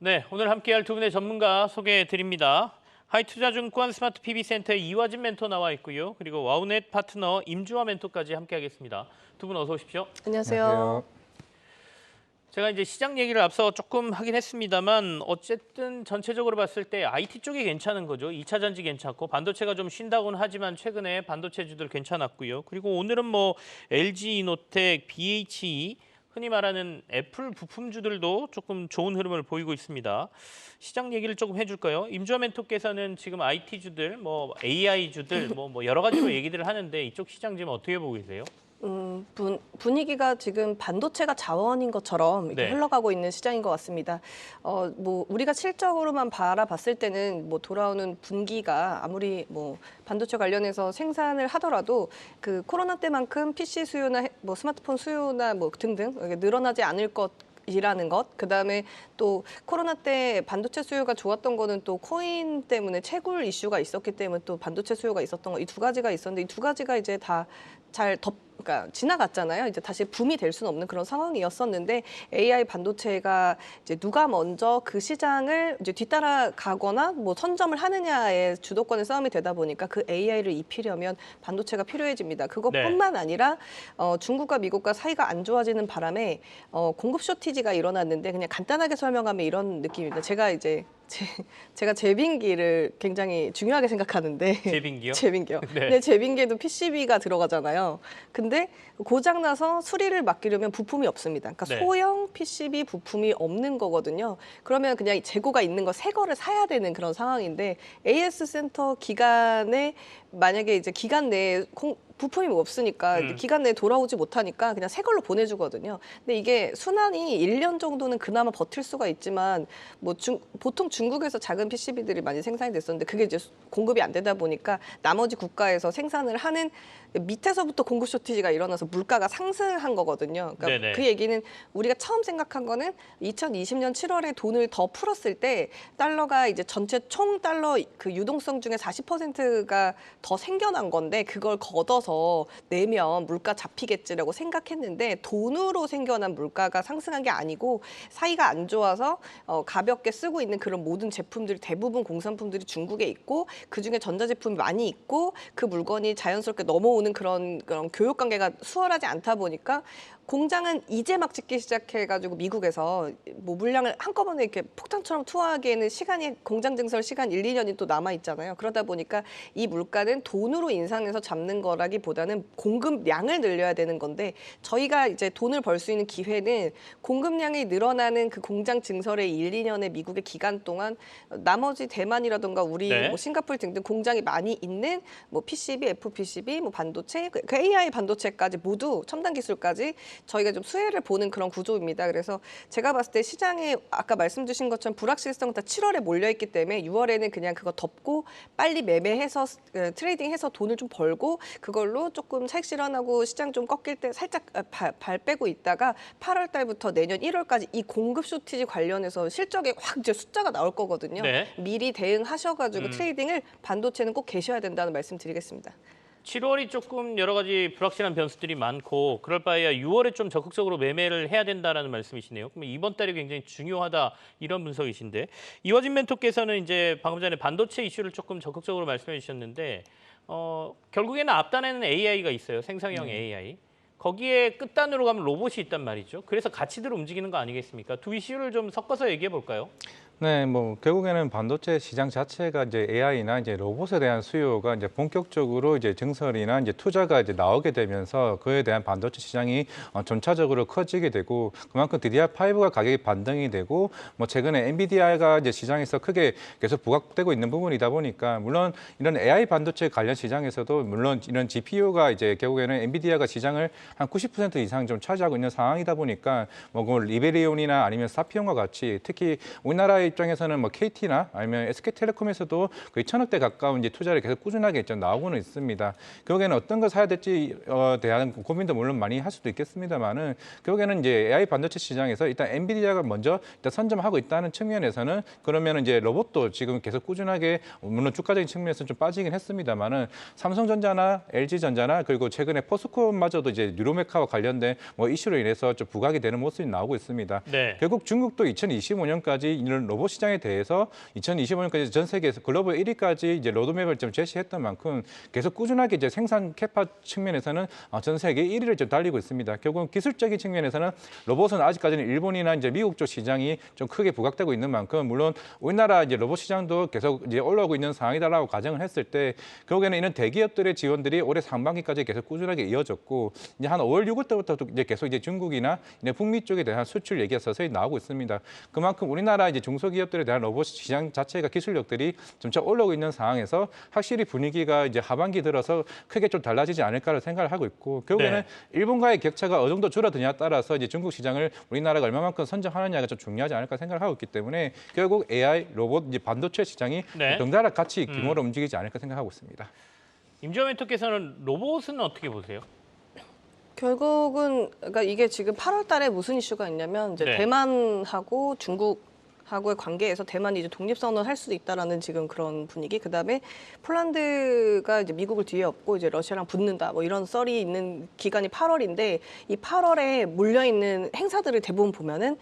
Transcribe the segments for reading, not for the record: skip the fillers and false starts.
네, 오늘 함께할 두 분의 전문가 소개해 드립니다. 하이투자증권 스마트 PB센터의 이화진 멘토 나와 있고요. 그리고 와우넷 파트너 임주화 멘토까지 함께하겠습니다. 두 분 어서 오십시오. 안녕하세요. 제가 이제 시장 얘기를 앞서 조금 하긴 했습니다만 어쨌든 전체적으로 봤을 때 IT 쪽이 괜찮은 거죠. 2차 전지 괜찮고 반도체가 좀 쉰다고는 하지만 최근에 반도체주들 괜찮았고요. 그리고 오늘은 뭐 LG이노텍, BHE 흔히 말하는 애플 부품주들도 조금 좋은 흐름을 보이고 있습니다. 시장 얘기를 조금 해줄까요? 임주화 멘토께서는 지금 IT주들, 뭐 AI주들, 뭐 여러 가지로 얘기들을 하는데 이쪽 시장 지금 어떻게 보고 계세요? 분위기가 지금 반도체가 자원인 것처럼 이렇게 네. 흘러가고 있는 시장인 것 같습니다. 뭐 우리가 실적으로만 바라봤을 때는 뭐 돌아오는 분기가 아무리 뭐 반도체 관련해서 생산을 하더라도 그 코로나 때만큼 PC 수요나 뭐 스마트폰 수요나 뭐 등등 이게 늘어나지 않을 것. 이라는 것, 그다음에 또 코로나 때 반도체 수요가 좋았던 거는 또 코인 때문에 채굴 이슈가 있었기 때문에 또 반도체 수요가 있었던 거, 이 두 가지가 있었는데 이 두 가지가 이제 다 그러니까 지나갔잖아요. 이제 다시 붐이 될 수는 없는 그런 상황이었었는데 AI 반도체가 이제 누가 먼저 그 시장을 이제 뒤따라가거나 뭐 선점을 하느냐의 주도권의 싸움이 되다 보니까 그 AI를 입히려면 반도체가 필요해집니다. 그것뿐만 아니라 중국과 미국과 사이가 안 좋아지는 바람에 공급 쇼티지가 일어났는데 그냥 간단하게 설명하면 이런 느낌입니다. 제가 제빙기를 굉장히 중요하게 생각하는데 제빙기요? 제빙기요. 네. 근데 제빙기에도 PCB가 들어가잖아요. 근데 고장 나서 수리를 맡기려면 부품이 없습니다. 그러니까 네. 소형 PCB 부품이 없는 거거든요. 그러면 그냥 재고가 있는 거 새 거를 사야 되는 그런 상황인데 AS 센터 기간에 만약에 이제 기간 내에 부품이 없으니까 기간 내에 돌아오지 못하니까 그냥 새 걸로 보내주거든요. 근데 이게 순환이 1년 정도는 그나마 버틸 수가 있지만 뭐 보통 중국에서 작은 PCB들이 많이 생산이 됐었는데 그게 이제 공급이 안 되다 보니까 나머지 국가에서 생산을 하는 밑에서부터 공급 쇼티지가 일어나서 물가가 상승한 거거든요. 그러니까 네네. 그 얘기는 우리가 처음 생각한 거는 2020년 7월에 돈을 더 풀었을 때 달러가 이제 전체 총 달러 그 유동성 중에 40%가 더 생겨난 건데 그걸 걷어서 내면 물가 잡히겠지라고 생각했는데 돈으로 생겨난 물가가 상승한 게 아니고 사이가 안 좋아서 가볍게 쓰고 있는 그런 모든 제품들이 대부분 공산품들이 중국에 있고 그중에 전자제품이 많이 있고 그 물건이 자연스럽게 넘어오는 그런 교육 관계가 수월하지 않다 보니까 공장은 이제 막 짓기 시작해가지고 미국에서 뭐 물량을 한꺼번에 이렇게 폭탄처럼 투하하기에는 시간이 공장 증설 시간 1, 2년이 또 남아 있잖아요. 그러다 보니까 이 물가는 돈으로 인상해서 잡는 거라기보다는 공급량을 늘려야 되는 건데 저희가 이제 돈을 벌 수 있는 기회는 공급량이 늘어나는 그 공장 증설의 1, 2년의 미국의 기간 동안 나머지 대만이라든가 우리 네. 뭐 싱가포르 등등 공장이 많이 있는 뭐 PCB, FPCB, 뭐 반도체, 그 AI 반도체까지 모두 첨단 기술까지 저희가 좀 수혜를 보는 그런 구조입니다. 그래서 제가 봤을 때 시장에 아까 말씀 주신 것처럼 불확실성 다 7월에 몰려있기 때문에 6월에는 그냥 그거 덮고 빨리 매매해서 트레이딩해서 돈을 좀 벌고 그걸로 조금 차익 실현하고 시장 좀 꺾일 때 살짝 발 빼고 있다가 8월 달부터 내년 1월까지 이 공급 쇼티지 관련해서 실적에 확 이제 숫자가 나올 거거든요. 네. 미리 대응하셔가지고 트레이딩을 반도체는 꼭 계셔야 된다는 말씀 드리겠습니다. 7월이 조금 여러 가지 불확실한 변수들이 많고 그럴 바에야 6월에 좀 적극적으로 매매를 해야 된다라는 말씀이시네요. 그러면 이번 달이 굉장히 중요하다 이런 분석이신데 이화진 멘토께서는 이제 방금 전에 반도체 이슈를 조금 적극적으로 말씀해 주셨는데 결국에는 앞단에는 AI가 있어요. 생성형 AI. 거기에 끝단으로 가면 로봇이 있단 말이죠. 그래서 같이들 움직이는 거 아니겠습니까? 두 이슈를 좀 섞어서 얘기해 볼까요? 네, 뭐 결국에는 반도체 시장 자체가 이제 AI나 이제 로봇에 대한 수요가 이제 본격적으로 이제 증설이나 이제 투자가 이제 나오게 되면서 그에 대한 반도체 시장이 점차적으로 커지게 되고 그만큼 DDR5가 가격이 반등이 되고 뭐 최근에 엔비디아가 이제 시장에서 크게 계속 부각되고 있는 부분이다 보니까 물론 이런 AI 반도체 관련 시장에서도 물론 이런 GPU가 이제 결국에는 엔비디아가 시장을 한 90% 이상 좀 차지하고 있는 상황이다 보니까 뭐 그 리베리온이나 아니면 사피온과 같이 특히 우리나라의 입장에서는 뭐 KT나 아니면 SK텔레콤에서도 거의 1,000억대 가까운 이제 투자를 계속 꾸준하게 좀 나오고는 있습니다. 결국에는 어떤 걸 사야 될지 대한 고민도 물론 많이 할 수도 있겠습니다만은 결국에는 이제 AI 반도체 시장에서 일단 엔비디아가 먼저 일단 선점하고 있다는 측면에서는 그러면 이제 로봇도 지금 계속 꾸준하게 물론 주가적인 측면에서 좀 빠지긴 했습니다만은 삼성전자나 LG전자나 그리고 최근에 포스코마저도 이제 뉴로메카와 관련된 뭐 이슈로 인해서 좀 부각이 되는 모습이 나오고 있습니다. 네. 결국 중국도 2025년까지 이런 로봇 시장에 대해서 2025년까지 전 세계에서 글로벌 1위까지 이제 로드맵을 좀 제시했던 만큼 계속 꾸준하게 이제 생산 캐파 측면에서는 전 세계 1위를 좀 달리고 있습니다. 결국은 기술적인 측면에서는 로봇은 아직까지는 일본이나 이제 미국 쪽 시장이 좀 크게 부각되고 있는 만큼 물론 우리나라 이제 로봇 시장도 계속 이제 올라오고 있는 상황이다라고 가정을 했을 때 결국에는 이런 대기업들의 지원들이 올해 상반기까지 계속 꾸준하게 이어졌고 이제 한 5월, 6월 때부터 이제 계속 이제 중국이나 이제 북미 쪽에 대한 수출 얘기가 서서히 나오고 있습니다. 그만큼 우리나라 이제 중소기업들에 대한 로봇 시장 자체가 기술력들이 점차 올라오고 있는 상황에서 확실히 분위기가 이제 하반기 들어서 크게 좀 달라지지 않을까를 생각을 하고 있고 결국에는 네. 일본과의 격차가 어느 정도 줄어드냐에 따라서 이제 중국 시장을 우리나라가 얼마만큼 선정하느냐가 좀 중요하지 않을까 생각을 하고 있기 때문에 결국 AI, 로봇, 이제 반도체 시장이 네. 덩달아 같이 규모로 움직이지 않을까 생각하고 있습니다. 임지원 멘토께서는 로봇은 어떻게 보세요? 결국은 그러니까 이게 지금 8월 달에 무슨 이슈가 있냐면 이제 네. 대만하고 중국하고의 관계에서 대만이 이제 독립선언을 할 수도 있다라는 지금 그런 분위기. 그다음에 폴란드가 이제 미국을 뒤에 업고 이제 러시아랑 붙는다. 뭐 이런 썰이 있는 기간이 8월인데 이 8월에 몰려 있는 행사들을 대부분 보면은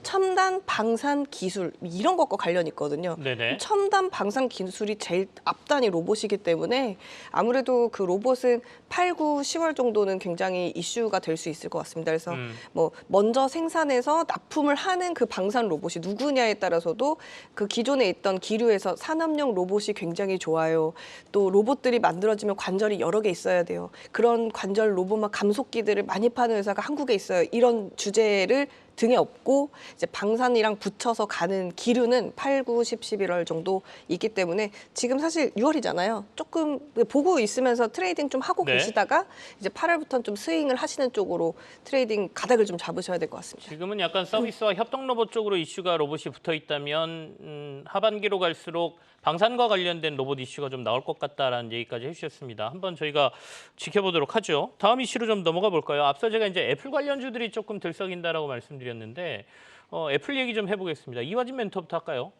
첨단 방산 기술 이런 것과 관련이 있거든요. 네네. 첨단 방산 기술이 제일 앞단이 로봇이기 때문에 아무래도 그 로봇은 8, 9, 10월 정도는 굉장히 이슈가 될 수 있을 것 같습니다. 그래서 뭐 먼저 생산해서 납품을 하는 그 방산 로봇이 누구냐에 따라서도 그 기존에 있던 기류에서 산업용 로봇이 굉장히 좋아요. 또 로봇들이 만들어지면 관절이 여러 개 있어야 돼요. 그런 관절 로봇만 감속기들을 많이 파는 회사가 한국에 있어요. 이런 주제를 등에 업고 이제 방산이랑 붙여서 가는 기류는 8, 9, 10, 11월 정도 있기 때문에 지금 사실 6월이잖아요. 조금 보고 있으면서 트레이딩 좀 하고 네. 계시다가 이제 8월부터는 좀 스윙을 하시는 쪽으로 트레이딩 가닥을 좀 잡으셔야 될 것 같습니다. 지금은 약간 서비스와 협동 로봇 쪽으로 이슈가 로봇이 붙어 있다면 하반기로 갈수록 방산과 관련된 로봇 이슈가 좀 나올 것 같다라는 얘기까지 해주셨습니다. 한번 저희가 지켜보도록 하죠. 다음 이슈로 좀 넘어가 볼까요? 앞서 제가 이제 애플 관련주들이 조금 들썩인다라고 말씀드렸는데 애플 얘기 좀 해보겠습니다. 이화진 멘토부터 할까요?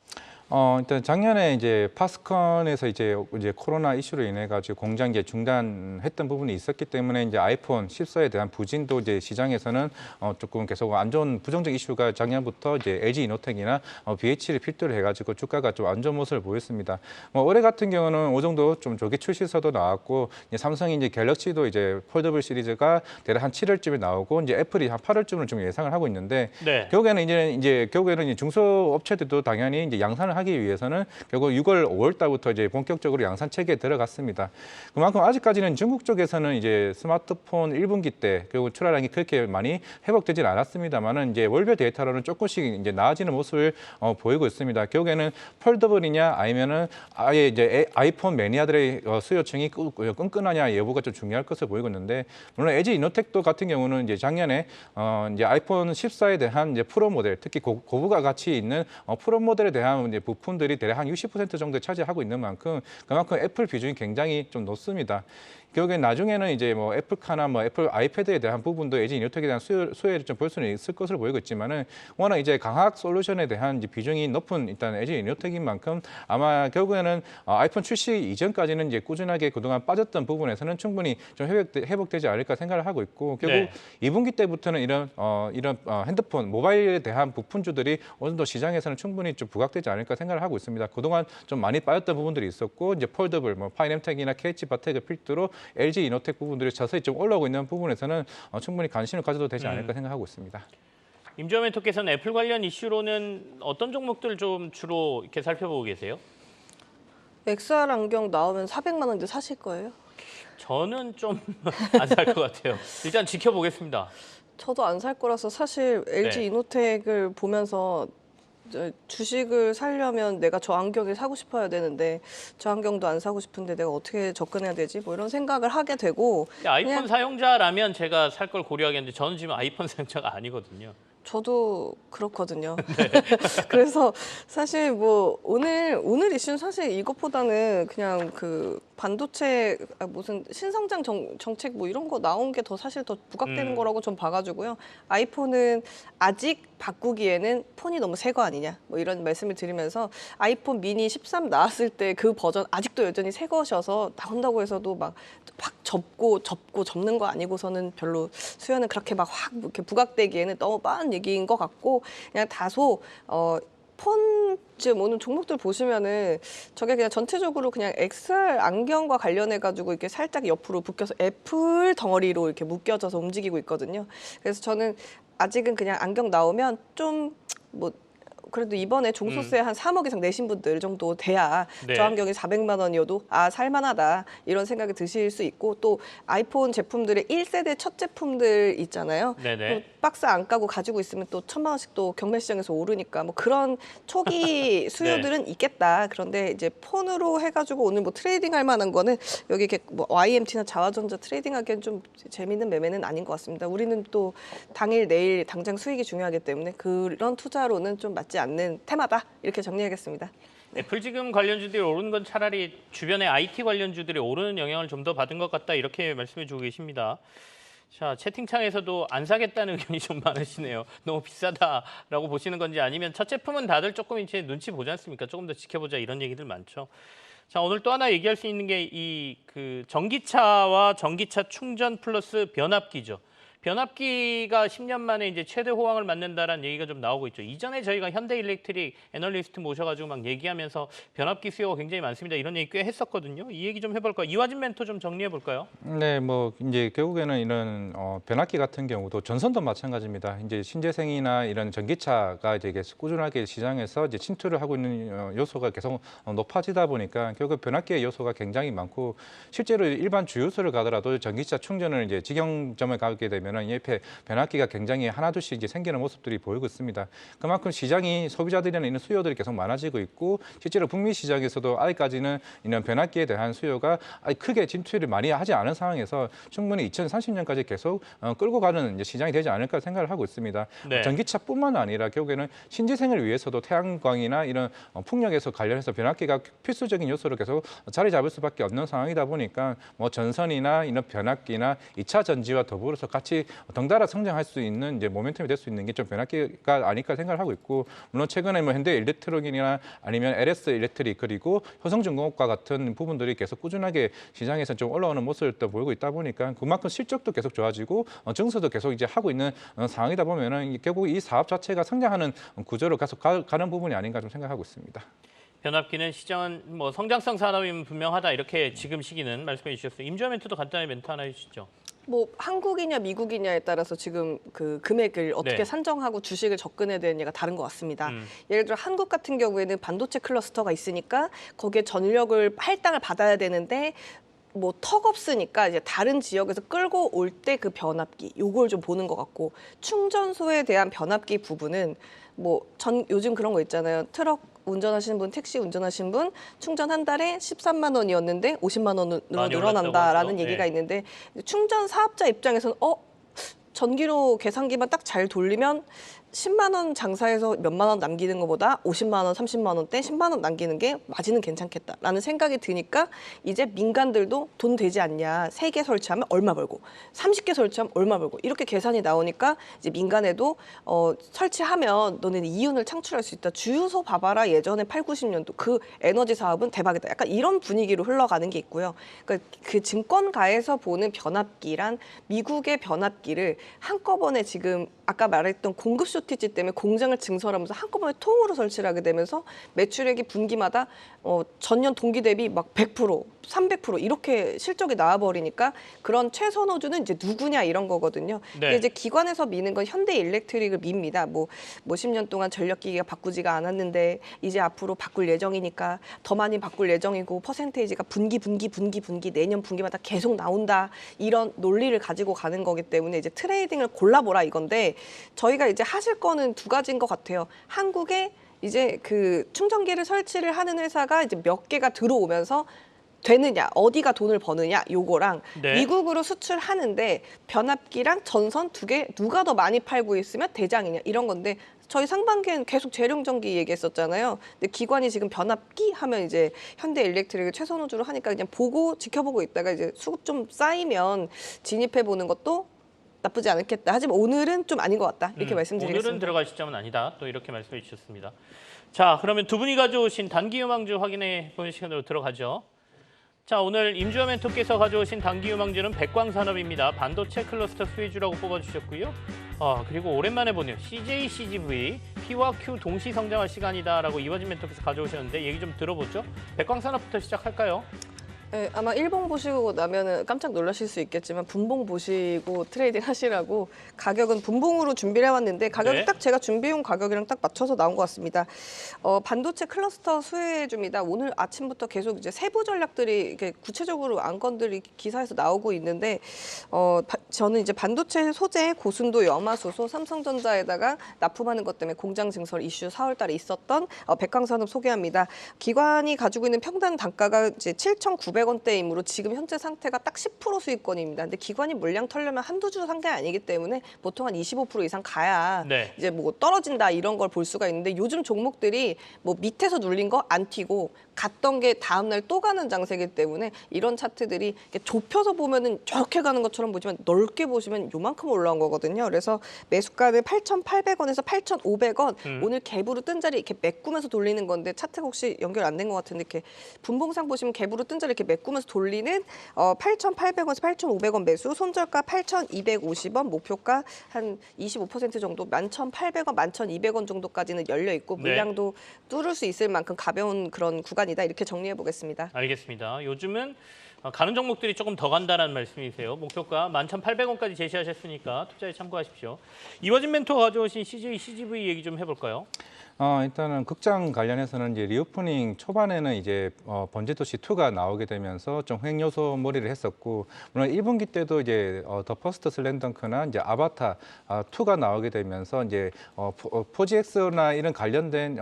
일단 작년에 이제 파스컨에서 이제 코로나 이슈로 인해 가지고 공장 중단했던 부분이 있었기 때문에 이제 아이폰 14에 대한 부진도 이제 시장에서는 조금 계속 안 좋은 부정적 이슈가 작년부터 이제 LG 이노텍이나 BH를 필두로 해가지고 주가가 좀 안 좋은 모습을 보였습니다. 뭐 올해 같은 경우는 어느 정도 좀 조기 출시서도 나왔고 이제 삼성이 이제 갤럭시도 이제 폴더블 시리즈가 대략 한 7월쯤에 나오고 이제 애플이 한 8월쯤을 좀 예상을 하고 있는데 네. 결국에는 이제 중소업체들도 당연히 이제 양산을 하기 위해서는 결국 6월, 5월 달부터 이제 본격적으로 양산 체계에 들어갔습니다. 그만큼 아직까지는 중국 쪽에서는 이제 스마트폰 1분기 때 결국 출하량이 그렇게 많이 회복되진 않았습니다만은 이제 월별 데이터로는 조금씩 이제 나아지는 모습을 보이고 있습니다. 결국에는 폴더블이냐 아니면은 아예 이제 아이폰 매니아들의 수요층이 끈끈하냐 여부가 좀 중요할 것으로 보이고 있는데 물론 LG 이노텍도 같은 경우는 이제 작년에 이제 아이폰 14에 대한 이제 프로 모델 특히 고부가 가치 있는 프로 모델에 대한 이제 부품들이 대략 한 60% 정도 차지하고 있는 만큼 그만큼 애플 비중이 굉장히 좀 높습니다. 결국엔 나중에는 이제 뭐 애플카나 뭐 애플 아이패드에 대한 부분도 LG 이노텍에 대한 수혜를 좀 볼 수는 있을 것으로 보이고 있지만은 워낙 이제 강학 솔루션에 대한 이제 비중이 높은 일단 LG 이노텍인 만큼 아마 결국에는 아이폰 출시 이전까지는 이제 꾸준하게 그동안 빠졌던 부분에서는 충분히 좀 회복되지 않을까 생각을 하고 있고 결국 네. 2분기 때부터는 이런 핸드폰 모바일에 대한 부품주들이 어느 정도 시장에서는 충분히 좀 부각되지 않을까 생각을 하고 있습니다. 그동안 좀 많이 빠졌던 부분들이 있었고 이제 폴더블, 뭐 파이nem텍이나 KH바텍을 필두로 LG 이노텍 부분들이 자세히 좀 올라오고 있는 부분에서는 충분히 관심을 가져도 되지 않을까 생각하고 있습니다. 임지원 멘토께서는 애플 관련 이슈로는 어떤 종목들을 좀 주로 이렇게 살펴보고 계세요? XR 안경 나오면 400만 원인데 사실 거예요? 저는 좀 안 살 것 같아요. 일단 지켜보겠습니다. 저도 안 살 거라서 사실 LG 네. 이노텍을 보면서 주식을 사려면 내가 저 안경을 사고 싶어야 되는데 저 안경도 안 사고 싶은데 내가 어떻게 접근해야 되지? 뭐 이런 생각을 하게 되고 아이폰 그냥 사용자라면 제가 살 걸 고려하겠는데 저는 지금 아이폰 사용자가 아니거든요. 저도 그렇거든요. 그래서 사실 뭐 오늘 이슈는 사실 이것보다는 그냥 그 반도체 무슨 신성장 정책 뭐 이런 거 나온 게 더 사실 더 부각되는 거라고 좀 봐가지고요. 아이폰은 아직 바꾸기에는 폰이 너무 새 거 아니냐 뭐 이런 말씀을 드리면서 아이폰 미니 13 나왔을 때 그 버전 아직도 여전히 새 것이어서 나온다고 해서도 막 확 접는 거 아니고서는 별로 수요는 그렇게 막 확 이렇게 부각되기에는 너무 빠른 얘기인 것 같고 그냥 다소 폰 지금 오늘 종목들 보시면은 저게 그냥 전체적으로 그냥 XR 안경과 관련해 가지고 이렇게 살짝 옆으로 묶여서 애플 덩어리로 이렇게 묶여져서 움직이고 있거든요. 그래서 저는 아직은 그냥 안경 나오면 좀 뭐 그래도 이번에 종소세 한 3억 이상 내신 분들 정도 돼야 네. 저 안경이 400만 원이어도 아 살만하다 이런 생각이 드실 수 있고 또 아이폰 제품들의 1세대 첫 제품들 있잖아요. 네네. 또 박스 안 까고 가지고 있으면 또 1,000만 원씩 또 경매 시장에서 오르니까 뭐 그런 초기 수요들은 있겠다. 그런데 이제 폰으로 해가지고 오늘 뭐 트레이딩할 만한 거는 여기 이렇게 뭐 YMT나 자화전자 트레이딩하기엔 좀 재밌는 매매는 아닌 것 같습니다. 우리는 또 당일 내일 당장 수익이 중요하기 때문에 그런 투자로는 좀 맞지 않는 테마다 이렇게 정리하겠습니다. 애플 지금 관련주들이 오르는 건 차라리 주변의 IT 관련주들이 오르는 영향을 좀 더 받은 것 같다 이렇게 말씀해 주고 계십니다. 자, 채팅창에서도 안 사겠다는 의견이 좀 많으시네요. 너무 비싸다라고 보시는 건지 아니면 첫 제품은 다들 조금 이제 눈치 보지 않습니까? 조금 더 지켜보자 이런 얘기들 많죠. 자, 오늘 또 하나 얘기할 수 있는 게 이 그 전기차와 전기차 충전 플러스 변압기죠. 변압기가 10년 만에 이제 최대 호황을 맞는다라는 얘기가 좀 나오고 있죠. 이전에 저희가 현대일렉트릭 애널리스트 모셔가지고 막 얘기하면서 변압기 수요가 굉장히 많습니다. 이런 얘기 꽤 했었거든요. 이 얘기 좀 해볼까요? 이화진 멘토 좀 정리해 볼까요? 네, 뭐 이제 결국에는 이런 변압기 같은 경우도 전선도 마찬가지입니다. 이제 신재생이나 이런 전기차가 이제 계속 꾸준하게 시장에서 이제 침투를 하고 있는 요소가 계속 높아지다 보니까 결국 변압기의 요소가 굉장히 많고 실제로 일반 주유소를 가더라도 전기차 충전을 이제 직영점에 가게 되면 옆에 변압기가 굉장히 하나둘씩 이제 생기는 모습들이 보이고 있습니다. 그만큼 시장이 소비자들이나 이런 수요들이 계속 많아지고 있고 실제로 북미 시장에서도 아직까지는 이런 변압기에 대한 수요가 아직 크게 진출을 많이 하지 않은 상황에서 충분히 2030년까지 계속 끌고 가는 이제 시장이 되지 않을까 생각을 하고 있습니다. 네. 전기차뿐만 아니라 결국에는 신재생을 위해서도 태양광이나 이런 풍력에서 관련해서 변압기가 필수적인 요소로 계속 자리 잡을 수밖에 없는 상황이다 보니까 뭐 전선이나 이런 변압기나 2차 전지와 더불어서 같이 덩달아 성장할 수 있는 이제 모멘텀이 될 수 있는 게 좀 변압기가 아닐까 생각을 하고 있고 물론 최근에 뭐 현대 일렉트로닉이나 아니면 LS 일렉트릭 그리고 효성중공업과 같은 부분들이 계속 꾸준하게 시장에서 좀 올라오는 모습을 또 보이고 있다 보니까 그만큼 실적도 계속 좋아지고 증서도 계속 이제 하고 있는 상황이다 보면은 결국 이 사업 자체가 성장하는 구조로 계속 가는 부분이 아닌가 좀 생각하고 있습니다. 변압기는 시장은 뭐 성장성 산업이면 분명하다 이렇게 지금 시기는 말씀해 주셨어요. 임주환 멘토도 간단히 멘트 하나 해주시죠. 뭐 한국이냐 미국이냐에 따라서 지금 그 금액을 어떻게 네. 산정하고 주식을 접근해야 되느냐가 다른 것 같습니다. 예를 들어 한국 같은 경우에는 반도체 클러스터가 있으니까 거기에 전력을 할당을 받아야 되는데 뭐 턱 없으니까 이제 다른 지역에서 끌고 올 때 그 변압기 요걸 좀 보는 것 같고 충전소에 대한 변압기 부분은 뭐 요즘 그런 거 있잖아요. 트럭 운전하시는 분, 택시 운전하시는 분 충전 한 달에 13만 원이었는데 50만 원으로 많이 늘어난다라는 올랐다고 얘기가 하죠. 있는데 충전 사업자 입장에서는 전기로 계산기만 딱 잘 돌리면 10만 원 장사해서 몇만 원 남기는 것보다 50만 원, 30만 원대 10만 원 남기는 게 마진은 괜찮겠다라는 생각이 드니까 이제 민간들도 돈 되지 않냐. 3개 설치하면 얼마 벌고 30개 설치하면 얼마 벌고 이렇게 계산이 나오니까 이제 민간에도 설치하면 너네는 이윤을 창출할 수 있다. 주유소 봐봐라. 예전에 8, 90년도 그 에너지 사업은 대박이다. 약간 이런 분위기로 흘러가는 게 있고요. 그러니까 그 증권가에서 보는 변압기란 미국의 변압기를 한꺼번에 지금 아까 말했던 공급 쇼티지 때문에 공장을 증설하면서 한꺼번에 통으로 설치를 하게 되면서 매출액이 분기마다 전년 동기 대비 막 100%, 300% 이렇게 실적이 나와버리니까 그런 최선호주는 이제 누구냐 이런 거거든요. 네. 근데 이제 기관에서 미는 건 현대일렉트릭을 밉니다. 뭐 10년 동안 전력기기가 바꾸지가 않았는데 이제 앞으로 바꿀 예정이니까 더 많이 바꿀 예정이고 퍼센테이지가 분기 내년 분기마다 계속 나온다 이런 논리를 가지고 가는 거기 때문에 이제 트레이딩을 골라보라 이건데 저희가 이제 하실 거는 두 가지인 것 같아요. 한국에 이제 그 충전기를 설치를 하는 회사가 이제 몇 개가 들어오면서 되느냐, 어디가 돈을 버느냐, 요거랑 네. 미국으로 수출하는데 변압기랑 전선 2개 누가 더 많이 팔고 있으면 대장이냐 이런 건데 저희 상반기에는 계속 재룡전기 얘기했었잖아요. 근데 기관이 지금 변압기 하면 이제 현대일렉트릭을 최선호주로 하니까 그냥 보고 지켜보고 있다가 이제 수급 좀 쌓이면 진입해 보는 것도 나쁘지 않겠다. 하지만 오늘은 좀 아닌 것 같다. 이렇게 말씀드리겠습니다. 오늘은 들어갈 시점은 아니다. 또 이렇게 말씀해 주셨습니다. 자, 그러면 두 분이 가져오신 단기 유망주 확인해 보는 시간으로 들어가죠. 자, 오늘 임주화 멘토께서 가져오신 단기 유망주는 백광산업입니다. 반도체 클러스터 수혜주라고 뽑아주셨고요. 그리고 오랜만에 보네요. CJ, CGV, P와 Q 동시 성장할 시간이다라고 이화진 멘토께서 가져오셨는데 얘기 좀 들어보죠. 백광산업부터 시작할까요? 네, 아마 일봉 보시고 나면은 깜짝 놀라실 수 있겠지만 분봉 보시고 트레이딩 하시라고 가격은 분봉으로 준비를 해왔는데 가격이 네. 딱 제가 준비해온 가격이랑 딱 맞춰서 나온 것 같습니다. 반도체 클러스터 수혜주입니다. 오늘 아침부터 계속 이제 세부 전략들이 이렇게 구체적으로 안건들이 기사에서 나오고 있는데 저는 이제 반도체 소재 고순도 염화수소 삼성전자에다가 납품하는 것 때문에 공장 증설 이슈 4월달에 있었던 백광산업 소개합니다. 기관이 가지고 있는 평단 단가가 이제 7,900원대이므로 지금 현재 상태가 딱 10% 수익권입니다. 근데 기관이 물량 털려면 한두 주 산 게 아니기 때문에 보통 한 25% 이상 가야 네. 이제 뭐 떨어진다 이런 걸 볼 수가 있는데 요즘 종목들이 뭐 밑에서 눌린 거 안 튀고 갔던 게 다음 날 또 가는 장세이기 때문에 이런 차트들이 이렇게 좁혀서 보면은 저렇게 가는 것처럼 보지만 넓게 보시면 요만큼 올라온 거거든요. 그래서 매수가는 8,800원에서 8,500원. 오늘 갭으로 뜬 자리 이렇게 메꾸면서 돌리는 건데 차트가 혹시 연결 안 된 것 같은데 이렇게 분봉상 보시면 갭으로 뜬 자리 이렇게 메꾸면서 돌리는 8,800원에서 8,500원 매수, 손절가 8,250원, 목표가 한 25% 정도 11,800원, 11,200원 정도까지는 열려 있고 네. 물량도 뚫을 수 있을 만큼 가벼운 그런 구간이다 이렇게 정리해 보겠습니다. 알겠습니다. 요즘은 가는 종목들이 조금 더 간다는 말씀이세요. 목표가 11,800원까지 제시하셨으니까 투자에 참고하십시오. 이화진 멘토가 가져오신 CJ, CGV 얘기 좀 해볼까요? 일단은 극장 관련해서는 이제 리오프닝 초반에는 이제 번제도시 2가 나오게 되면서 좀 흥행 요소 몰이를 했었고, 물론 1분기 때도 이제 더 퍼스트 슬램덩크나 이제 아바타 2가 나오게 되면서 이제 4DX나 이런 관련된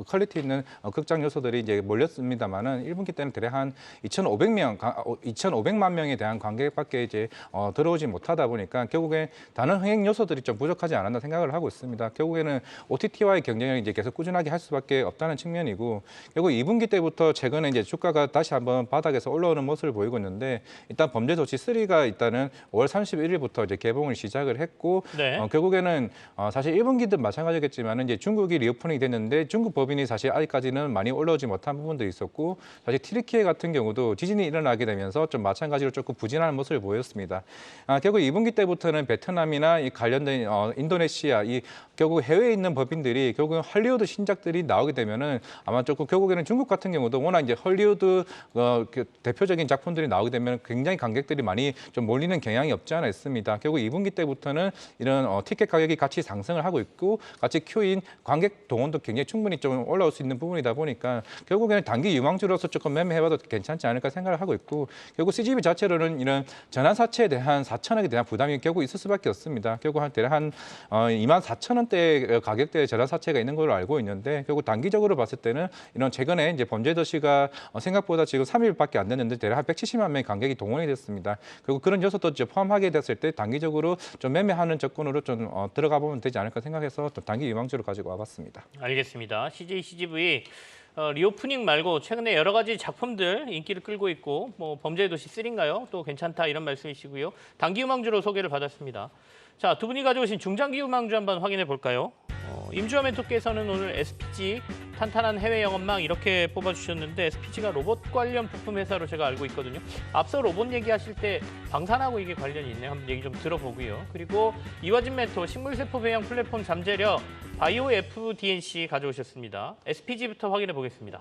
퀄리티 있는 극장 요소들이 이제 몰렸습니다만은 1분기 때는 대략 한 2,500만 명에 대한 관객밖에 이제 들어오지 못하다 보니까 결국에 다른 흥행 요소들이 좀 부족하지 않았나 생각을 하고 있습니다. 결국에는 OTT와의 경쟁을 이제 계속 꾸준하게 할 수밖에 없다는 측면이고, 결국 2분기 때부터 최근에 이제 주가가 다시 한번 바닥에서 올라오는 모습을 보이고 있는데, 일단 범죄도시 3가 일단은 5월 31일부터 이제 개봉을 시작을 했고, 네. 결국에는 사실 1분기도 마찬가지겠지만 이제 중국이 리오프닝이 됐는데 중국 법인이 사실 아직까지는 많이 올라오지 못한 부분도 있었고, 사실 튀르키예 같은 경우도 지진이 일어나게 되면서 좀 마찬가지로 조금 부진한 모습을 보였습니다. 결국 2분기 때부터는 베트남이나 이 관련된 인도네시아 이 결국 해외에 있는 법인들이 결국은 할리우드 신작들이 나오게 되면은 아마 조금 결국에는 중국 같은 경우도 워낙 이제 헐리우드 그 대표적인 작품들이 나오게 되면 굉장히 관객들이 많이 좀 몰리는 경향이 없지 않아 있습니다. 결국 2분기 때부터는 이런 티켓 가격이 같이 상승을 하고 있고 같이 큐인 관객 동원도 굉장히 충분히 좀 올라올 수 있는 부분이다 보니까 결국에는 단기 유망주로서 조금 매매해봐도 괜찮지 않을까 생각을 하고 있고, 결국 CGV 자체로는 이런 전환사채에 대한 4천억에 대한 부담이 결국 있을 수밖에 없습니다. 결국 한 대략 한 24,000원대 가격대의 전환사채가 있는 걸로 알고 있는데, 결국 단기적으로 봤을 때는 이런 최근에 이제 범죄도시가 생각보다 지금 3일밖에 안 됐는데 대략 한 170만 명의 관객이 동원이 됐습니다. 그리고 그런 요소도 이제 포함하게 됐을 때 단기적으로 좀 매매하는 접근으로 좀 들어가 보면 되지 않을까 생각해서 또 단기 유망주로 가지고 와봤습니다. 알겠습니다. CJ, CGV 리오프닝 말고 최근에 여러 가지 작품들 인기를 끌고 있고 뭐 범죄의 도시 3인가요? 또 괜찮다 이런 말씀이시고요. 단기 유망주로 소개를 받았습니다. 자, 두 분이 가져오신 중장기 유망주 한번 확인해 볼까요? 임주화 멘토께서는 오늘 SPG 탄탄한 해외 영업망 이렇게 뽑아주셨는데, SPG가 로봇 관련 부품 회사로 제가 알고 있거든요. 앞서 로봇 얘기하실 때 방산하고 이게 관련이 있네요. 한번 얘기 좀 들어보고요. 그리고 이화진 멘토 식물세포 배양 플랫폼 잠재력 바이오 FDNC 가져오셨습니다. SPG부터 확인해 보겠습니다.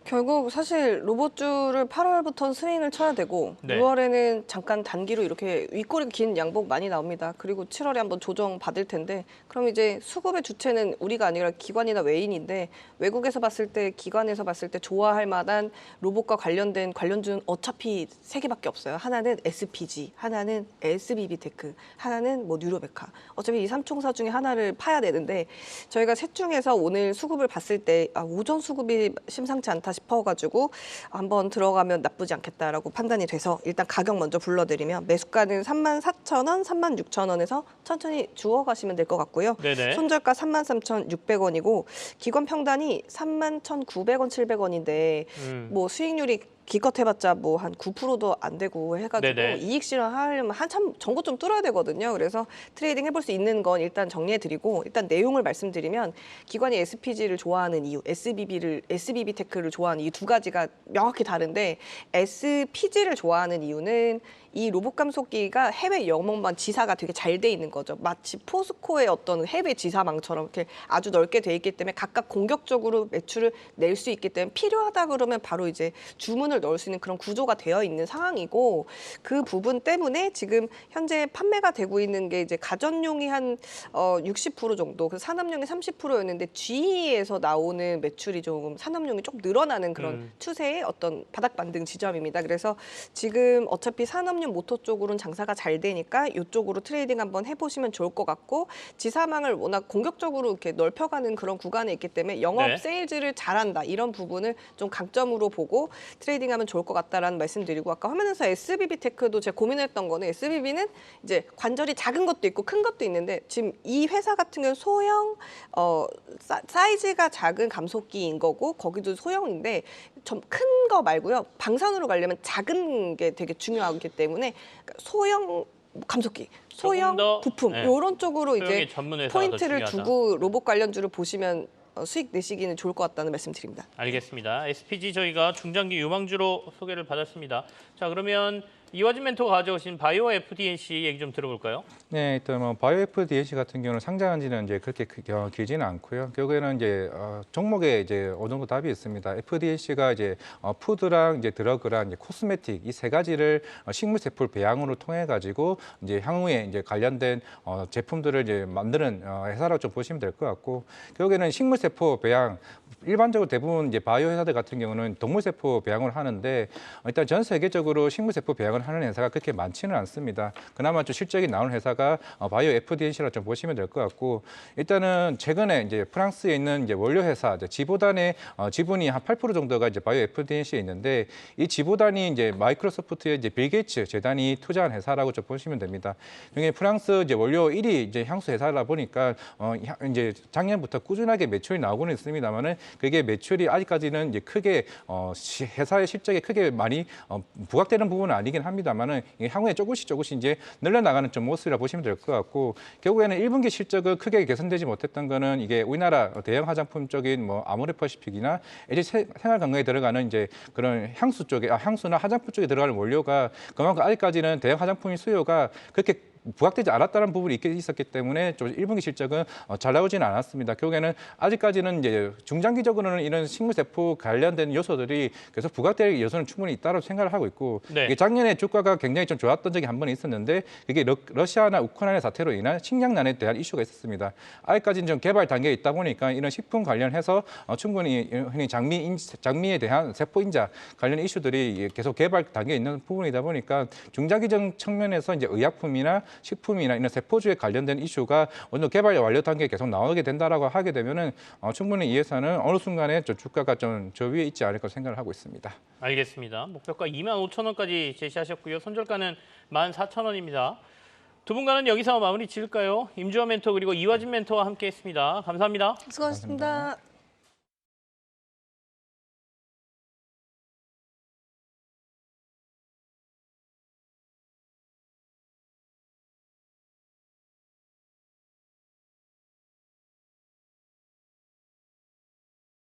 결국 사실 로봇주를 8월부터는 스윙을 쳐야 되고 네. 6월에는 잠깐 단기로 이렇게 윗꼬리 긴 양복 많이 나옵니다. 그리고 7월에 한번 조정 받을 텐데, 그럼 이제 수급의 주체는 우리가 아니라 기관이나 외인인데, 외국에서 봤을 때 기관에서 봤을 때 좋아할 만한 로봇과 관련된 관련주는 어차피 3개밖에 없어요. 하나는 SPG, 하나는 SBB테크, 하나는 뭐 뉴로베카. 어차피 이 3총사 중에 하나를 파야 되는데, 저희가 셋 중에서 오늘 수급을 봤을 때 오전 수급이 심상치 않다 싶어가지고 한번 들어가면 나쁘지 않겠다라고 판단이 돼서 일단 가격 먼저 불러드리면, 매수가는 34,000원, 36,000원에서 천천히 주워가시면 될 것 같고요. 네네. 손절가 33,600원이고 기관 평단이 31,900원, 700원인데 뭐 수익률이 기껏 해봤자 뭐 한 9%도 안 되고 해가지고 네네. 이익 실현하려면 한참 전고 좀 뚫어야 되거든요. 그래서 트레이딩 해볼 수 있는 건 일단 정리해드리고 일단 내용을 말씀드리면 기관이 SPG를 좋아하는 이유, SBB 테크를 좋아하는 이 두 가지가 명확히 다른데 SPG를 좋아하는 이유는 이 로봇 감속기가 해외 영업만 지사가 되게 잘 돼 있는 거죠. 마치 포스코의 어떤 해외 지사망처럼 이렇게 아주 넓게 돼 있기 때문에 각각 공격적으로 매출을 낼 수 있기 때문에 필요하다 그러면 바로 이제 주문을 넣을 수 있는 그런 구조가 되어 있는 상황이고 그 부분 때문에 지금 현재 판매가 되고 있는 게 이제 가전용이 한 60% 정도, 그 산업용이 30%였는데 GE에서 나오는 매출이 좀 산업용이 좀 늘어나는 그런 추세의 어떤 바닥 반등 지점입니다. 그래서 지금 어차피 산업용 모터 쪽으로는 장사가 잘 되니까 이쪽으로 트레이딩 한번 해보시면 좋을 것 같고 지사망을 워낙 공격적으로 이렇게 넓혀가는 그런 구간에 있기 때문에 영업 네. 세일즈를 잘한다 이런 부분을 좀 강점으로 보고 트레이딩하면 좋을 것 같다라는 말씀드리고 아까 화면에서 SBB 테크도 제가 고민했던 거는 SBB는 이제 관절이 작은 것도 있고 큰 것도 있는데 지금 이 회사 같은 경우는 소형 사이즈가 작은 감속기인 거고 거기도 소형인데 좀 큰 거 말고요. 방산으로 가려면 작은 게 되게 중요하기 때문에 소형 감속기, 소형 더, 부품 네. 이런 쪽으로 이제 소형의 전문 회사가 더 포인트를 중요하다. 두고 로봇 관련주를 보시면 수익 내시기는 좋을 것 같다는 말씀 드립니다. 알겠습니다. SPG 저희가 중장기 유망주로 소개를 받았습니다. 자, 그러면 이화진 멘토가 가져오신 바이오 FDNC 얘기 좀 들어볼까요? 네, 일단 뭐 바이오 FDNC 같은 경우는 상장한 지는 이제 그렇게 길지는 않고요. 결국에는 이제 종목에 이제 어느 정도 답이 있습니다. FDNC가 이제 푸드랑 이제 드러그랑 이제 코스메틱 이 세 가지를 식물 세포 배양으로 통해 가지고 이제 향후에 이제 관련된 제품들을 이제 만드는 회사라고 좀 보시면 될 것 같고 결국에는 식물 세포 배양 일반적으로 대부분 이제 바이오 회사들 같은 경우는 동물 세포 배양을 하는데 일단 전 세계적으로 식물 세포 배양을 하는 회사가 그렇게 많지는 않습니다. 그나마 좀 실적이 나오는 회사가 바이오 FDNC라 좀 보시면 될 것 같고 일단은 최근에 이제 프랑스에 있는 이제 원료 회사 지보단의 지분이 한 8% 정도가 이제 바이오 FDNC에 있는데 이 지보단이 이제 마이크로소프트의 이제 빌 게이츠 재단이 투자한 회사라고 좀 보시면 됩니다. 이게 프랑스 이제 원료 1위 이제 향수 회사라 보니까 이제 작년부터 꾸준하게 매출이 나오고는 있습니다만은 그게 매출이 아직까지는 이제 크게 회사의 실적에 크게 많이 부각되는 부분은 아니긴 합니다만은 향후에 조금씩 이제 늘려나가는 좀 모습이라 보시면 될 것 같고 결국에는 1분기 실적은 크게 개선되지 못했던 거는 이게 우리나라 대형 화장품 쪽인 뭐 아모레퍼시픽이나 LG 생활건강에 들어가는 이제 그런 향수 쪽에 향수나 화장품 쪽에 들어가는 원료가 그만큼 아직까지는 대형 화장품의 수요가 그렇게 부각되지 않았다는 부분이 있었기 때문에 좀 1분기 실적은 잘 나오지는 않았습니다. 결국에는 아직까지는 이제 중장기적으로는 이런 식물세포 관련된 요소들이 계속 부각될 요소는 충분히 있다고 생각을 하고 있고 네. 이게 작년에 주가가 굉장히 좀 좋았던 적이 한 번 있었는데 그게 러시아나 우크라이나 사태로 인한 식량난에 대한 이슈가 있었습니다. 아직까지는 좀 개발 단계에 있다 보니까 이런 식품 관련해서 충분히 흔히 장미에 대한 세포 인자 관련 이슈들이 계속 개발 단계에 있는 부분이다 보니까 중장기적 측면에서 이제 의약품이나 식품이나 이런 세포주에 관련된 이슈가 어느 정도 개발 완료 단계에 계속 나오게 된다라고 하게 되면은 충분히 이 회사는 어느 순간에 저 주가가 좀 저 위에 있지 않을까 생각을 하고 있습니다. 알겠습니다. 목표가 25,000원까지 제시하셨고요. 손절가는 14,000원입니다. 두 분과는 여기서 마무리 지을까요? 임주환 멘토 그리고 이화진 멘토와 함께했습니다. 감사합니다. 수고하셨습니다.